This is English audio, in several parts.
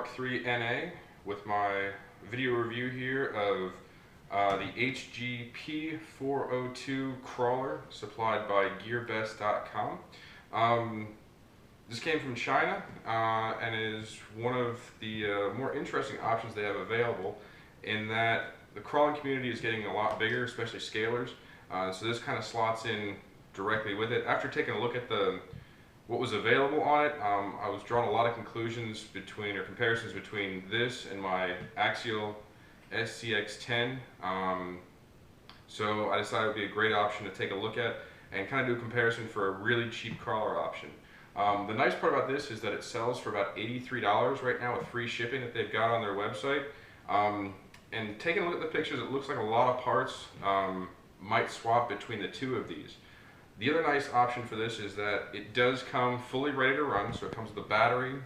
Mark III NA with my video review here of the HG P402 Crawler supplied by GearBest.com. This came from China and is one of the more interesting options they have available, in that the crawling community is getting a lot bigger, especially scalers. So this kind of slots in directly with it. After taking a look at what was available on it, I was drawing a lot of conclusions comparisons between this and my Axial SCX10. So I decided it would be a great option to take a look at and kind of do a comparison for a really cheap crawler option. The nice part about this is that it sells for about $83 right now with free shipping that they've got on their website. And taking a look at the pictures, it looks like a lot of parts might swap between the two of these. The other nice option for this is that it does come fully ready to run, so it comes with a battery,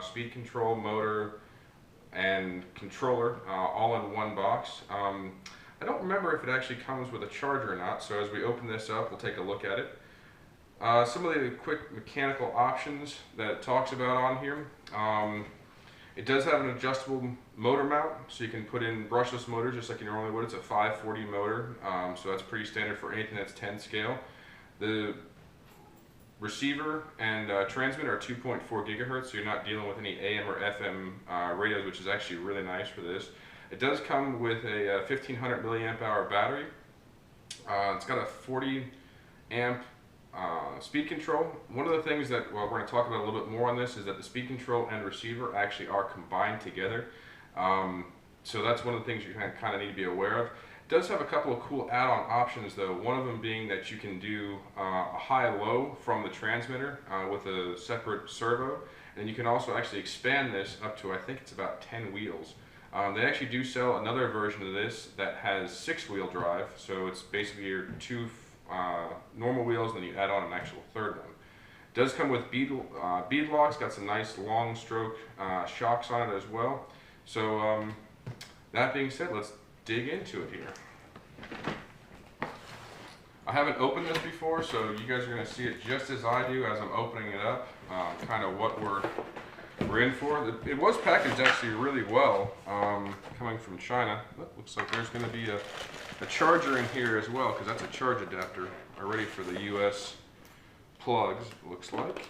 speed control, motor, and controller all in one box. I don't remember if it actually comes with a charger or not, so as we open this up, we'll take a look at it. Some of the quick mechanical options that it talks about on here. It does have an adjustable motor mount, so you can put in brushless motors just like you normally would. It's a 540 motor, so that's pretty standard for anything that's 10 scale. The receiver and transmitter are 2.4 gigahertz, so you're not dealing with any AM or FM radios, which is actually really nice for this. It does come with a 1500 milliamp hour battery. It's got a 40 amp speed control. One of the things that we're going to talk about a little bit more on this is that the speed control and receiver actually are combined together. So that's one of the things you kind of need to be aware of. It does have a couple of cool add-on options though, one of them being that you can do a high-low from the transmitter with a separate servo, and you can also actually expand this up to, I think it's about 10 wheels. They actually do sell another version of this that has 6-wheel drive, so it's basically your two normal wheels, and then you add on an actual third one. It does come with bead locks, got some nice long stroke shocks on it as well. So that being said, let's dig into it here. I haven't opened this before, so you guys are going to see it just as I do as I'm opening it up, kind of what we're in for. It was packaged actually really well, coming from China. Looks like there's going to be a charger in here as well, because that's a charge adapter already for the US plugs, it looks like.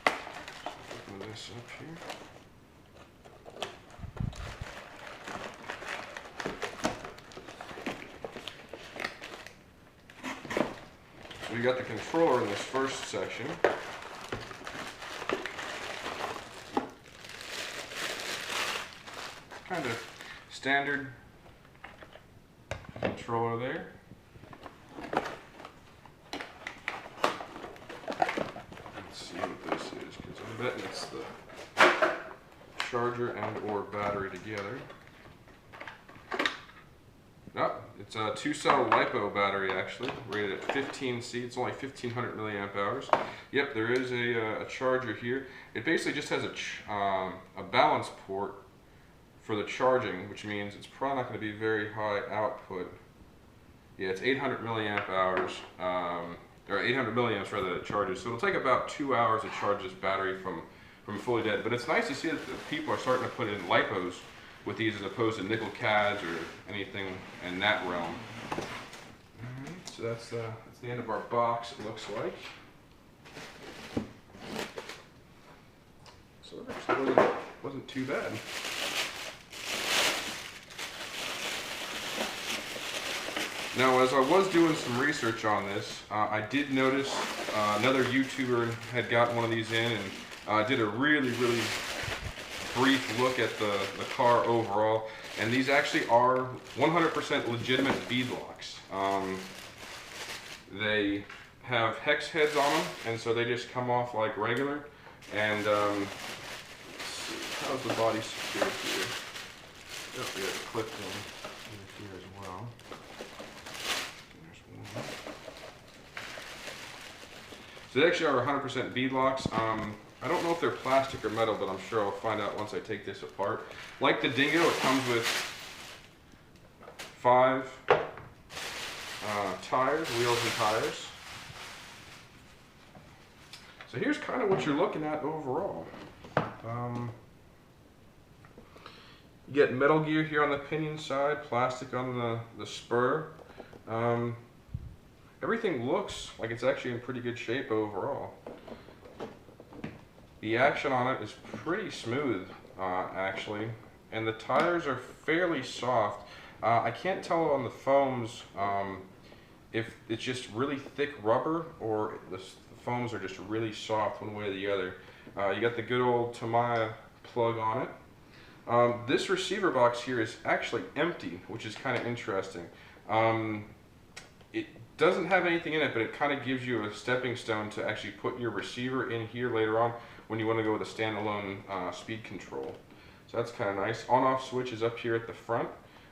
Open this up here. So we got the controller in this first section. Kind of standard controller there. Let's see what this is, because I'm betting it's the charger and or battery together. No, it's a 2-cell LiPo battery actually, rated at 15C. It's only 1500 milliamp hours. Yep, there is a charger here. It basically just has a balance port for the charging, which means it's probably not going to be very high output. Yeah, it's 800 milliamp hours, or 800 milliamps rather, that it charges. So it'll take about 2 hours to charge this battery from fully dead. But it's nice to see that the people are starting to put in LiPos with these as opposed to nickel cads or anything in that realm. Alright, so that's the end of our box, it looks like. So it actually wasn't too bad. Now, as I was doing some research on this, I did notice another YouTuber had got one of these in and did a really brief look at the car overall, and these actually are 100% legitimate bead locks. They have hex heads on them, and so they just come off like regular. And let's see, how's the body secured here? Oh, we have it clipped in here as well. So they actually are 100% bead locks. I don't know if they're plastic or metal, but I'm sure I'll find out once I take this apart. Like the Dingo, it comes with 5 wheels and tires. So here's kind of what you're looking at overall. You get metal gear here on the pinion side, plastic on the spur. Everything looks like it's actually in pretty good shape overall. The action on it is pretty smooth, actually, and the tires are fairly soft. I can't tell on the foams if it's just really thick rubber or the foams are just really soft one way or the other. You got the good old Tamiya plug on it. This receiver box here is actually empty, which is kind of interesting. It doesn't have anything in it, but it kind of gives you a stepping stone to actually put your receiver in here later on when you want to go with a standalone speed control. So that's kind of nice. On-off switch is up here at the front.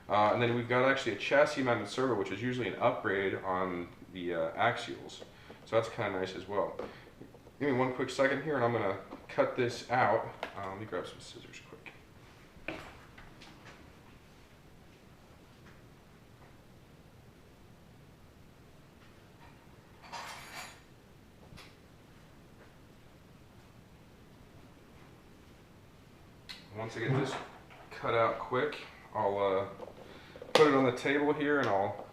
And then we've got actually a chassis mounted servo, which is usually an upgrade on the axials. So that's kind of nice as well. Give me one quick second here and I'm going to cut this out. Let me grab some scissors quick. Once I get this cut out quick, I'll put it on the table here and I'll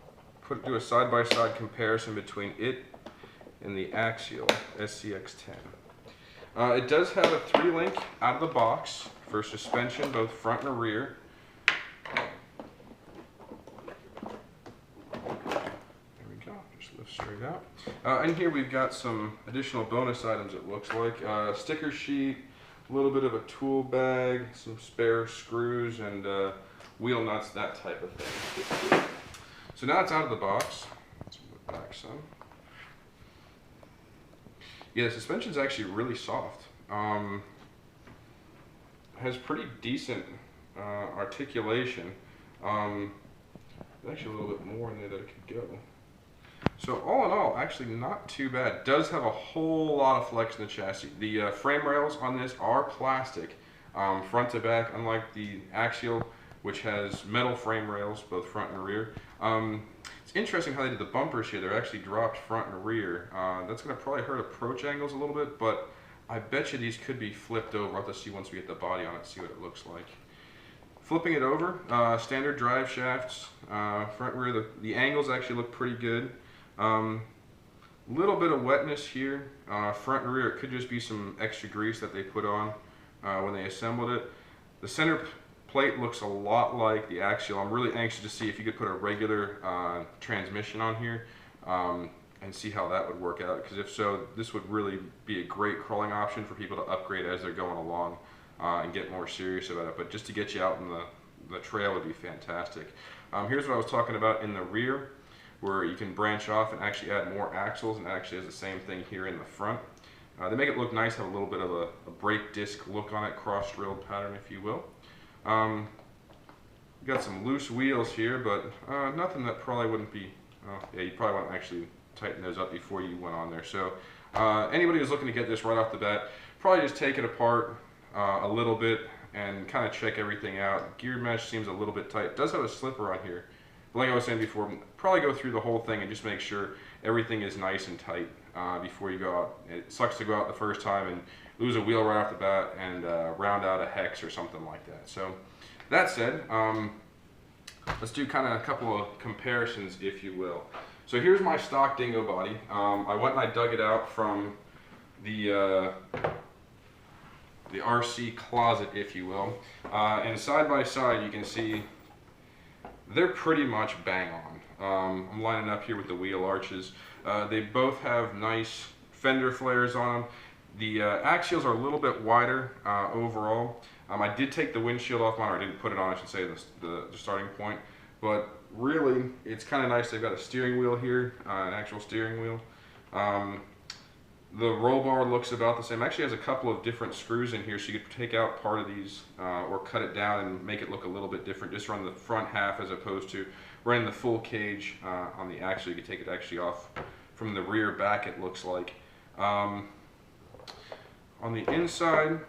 do a side-by-side comparison between it and the Axial SCX-10. It does have a 3-link out of the box for suspension, both front and rear. There we go, just lift straight out. And here we've got some additional bonus items, it looks like. Sticker sheet, a little bit of a tool bag, some spare screws, and wheel nuts, that type of thing. So now it's out of the box. Let's move it back some. Yeah, the suspension's actually really soft. Has pretty decent articulation. There's actually a little bit more in there that it could go. So all in all, actually not too bad. Does have a whole lot of flex in the chassis. The frame rails on this are plastic, front to back, unlike the Axial, which has metal frame rails, both front and rear. It's interesting how they did the bumpers here. They're actually dropped front and rear. That's going to probably hurt approach angles a little bit, but I bet you these could be flipped over. I'll have to see once we get the body on it, see what it looks like. Flipping it over, standard drive shafts, front and rear. The angles actually look pretty good. Little bit of wetness here, front and rear. It could just be some extra grease that they put on when they assembled it. The center plate looks a lot like the Axial. I'm really anxious to see if you could put a regular transmission on here and see how that would work out, because if so, this would really be a great crawling option for people to upgrade as they're going along and get more serious about it. But just to get you out in the trail would be fantastic. Here's what I was talking about in the rear, where you can branch off and actually add more axles, and actually has the same thing here in the front. They make it look nice, have a little bit of a brake disc look on it, cross-drilled pattern if you will. Got some loose wheels here, but nothing that probably wouldn't be, yeah, you probably want to actually tighten those up before you went on there. So anybody who's looking to get this right off the bat, probably just take it apart a little bit and kind of check everything out. Gear mesh seems a little bit tight. It does have a slipper on here. But like I was saying before, probably go through the whole thing and just make sure everything is nice and tight before you go out. It sucks to go out the first time and lose a wheel right off the bat and round out a hex or something like that. So that said, let's do kind of a couple of comparisons, if you will. So here's my stock dingo body. I went and I dug it out from the RC closet, if you will. And side by side, you can see they're pretty much bang on. I'm lining up here with the wheel arches. They both have nice fender flares on them. The axials are a little bit wider overall. I did take the windshield off mine, or I didn't put it on, I should say, the starting point. But really, it's kind of nice. They've got a steering wheel here, an actual steering wheel. The roll bar looks about the same. Actually has a couple of different screws in here, so you could take out part of these or cut it down and make it look a little bit different. Just run the front half as opposed to running the full cage on the axle. You could take it actually off from the rear back, it looks like. On the inside,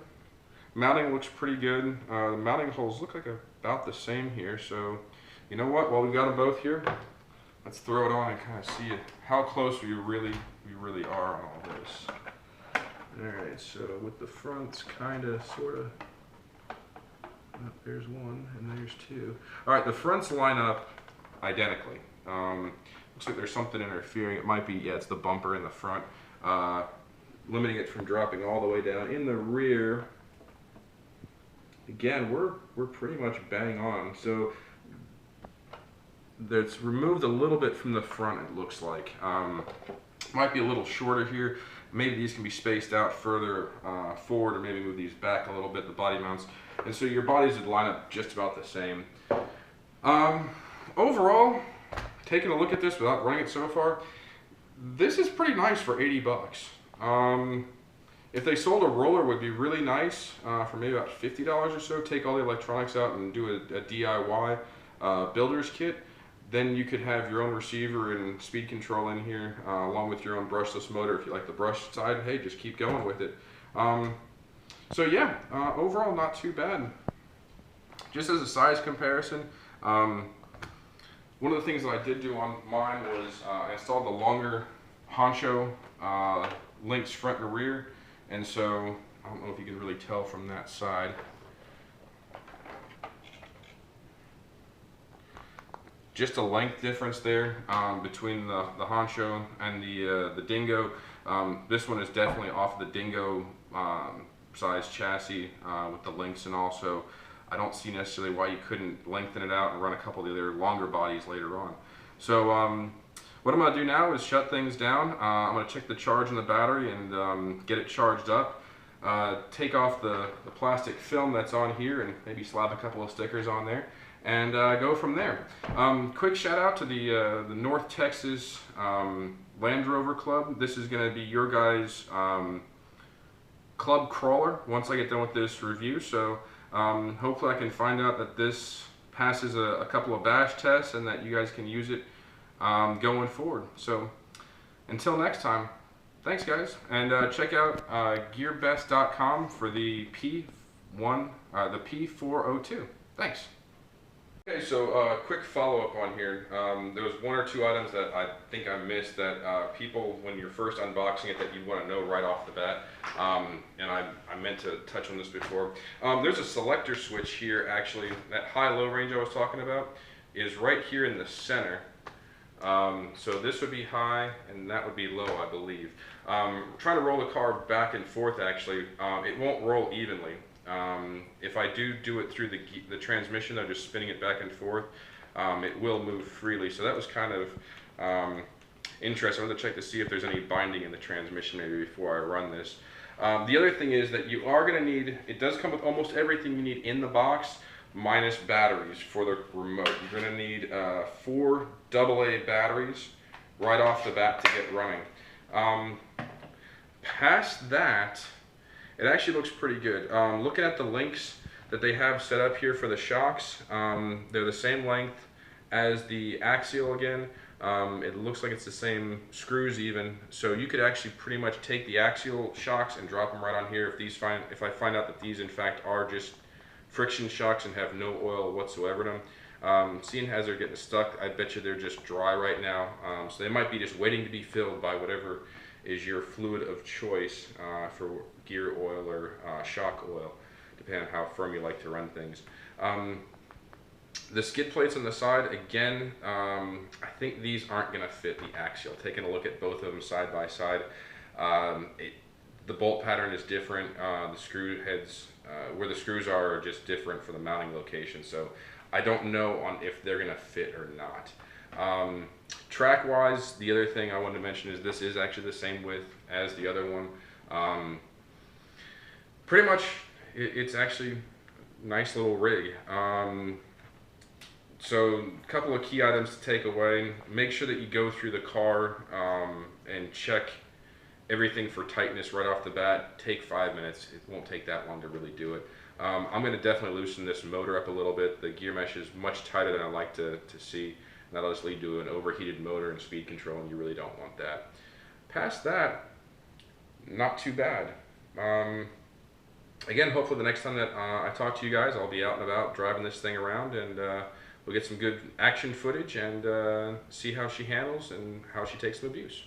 mounting looks pretty good. The mounting holes look like about the same here, so you know what, while we've got them both here, let's throw it on and kind of see how close we really are on all this. Alright, so with the fronts kind of, sort of There's one and there's two. All right, the fronts line up identically. Looks like there's something interfering. It might be, yeah, it's the bumper in the front, limiting it from dropping all the way down. In the rear, again, we're pretty much bang on. So that's removed a little bit from the front, it looks like. Might be a little shorter here. Maybe these can be spaced out further forward, or maybe move these back a little bit, the body mounts. And so your bodies would line up just about the same. Overall, taking a look at this without running it so far, this is pretty nice for 80 bucks. If they sold a roller, it would be really nice for maybe about $50 or so. Take all the electronics out and do a DIY builder's kit. Then you could have your own receiver and speed control in here, along with your own brushless motor. If you like the brush side, hey, just keep going with it. So yeah, overall not too bad. Just as a size comparison, one of the things that I did do on mine was I installed the longer honcho links front and rear, and so I don't know if you can really tell from that side. Just a length difference there between the honcho and the dingo. This one is definitely off the dingo size chassis with the links, and also I don't see necessarily why you couldn't lengthen it out and run a couple of the other longer bodies later on. So what I'm going to do now is shut things down. I'm going to check the charge on the battery and get it charged up. Take off the plastic film that's on here and maybe slap a couple of stickers on there, and go from there. Quick shout out to the North Texas Land Rover Club. This is going to be your guys' club crawler once I get done with this review. So hopefully I can find out that this passes a couple of bash tests and that you guys can use it going forward. So until next time, thanks guys, and check out gearbest.com for the P402. Thanks. Okay, so quick follow-up on here. There was one or two items that I think I missed that people, when you're first unboxing it, that you want to know right off the bat. And I meant to touch on this before. There's a selector switch here, actually. That high-low range I was talking about is right here in the center. So this would be high and that would be low, I believe. Trying to roll the car back and forth, actually, it won't roll evenly. If I do it through the transmission, though, just spinning it back and forth, it will move freely. So that was kind of interesting. I wanted to check to see if there's any binding in the transmission maybe before I run this. The other thing is that you are going to need, it does come with almost everything you need in the box, minus batteries for the remote. You're going to need 4 AA batteries right off the bat to get running. Past that, it actually looks pretty good. Looking at the links that they have set up here for the shocks, they're the same length as the axial again. It looks like it's the same screws even, so you could actually pretty much take the axial shocks and drop them right on here if I find out that these in fact are just friction shocks and have no oil whatsoever in them. Seeing as they're getting stuck, I bet you they're just dry right now, so they might be just waiting to be filled by whatever is your fluid of choice for gear oil or shock oil, depending on how firm you like to run things. The skid plates on the side, again, I think these aren't going to fit the axial. Taking a look at both of them side by side, the bolt pattern is different. The screw heads, where the screws are just different for the mounting location. So I don't know on if they're going to fit or not. Track wise, the other thing I wanted to mention is this is actually the same width as the other one. Pretty much it's actually a nice little rig. So a couple of key items to take away. Make sure that you go through the car and check everything for tightness right off the bat. Take 5 minutes. It won't take that long to really do it. I'm going to definitely loosen this motor up a little bit. The gear mesh is much tighter than I like to see. That'll just lead to an overheated motor and speed control, and you really don't want that. Past that, not too bad. Again, hopefully the next time that I talk to you guys, I'll be out and about driving this thing around, and we'll get some good action footage and see how she handles and how she takes some abuse.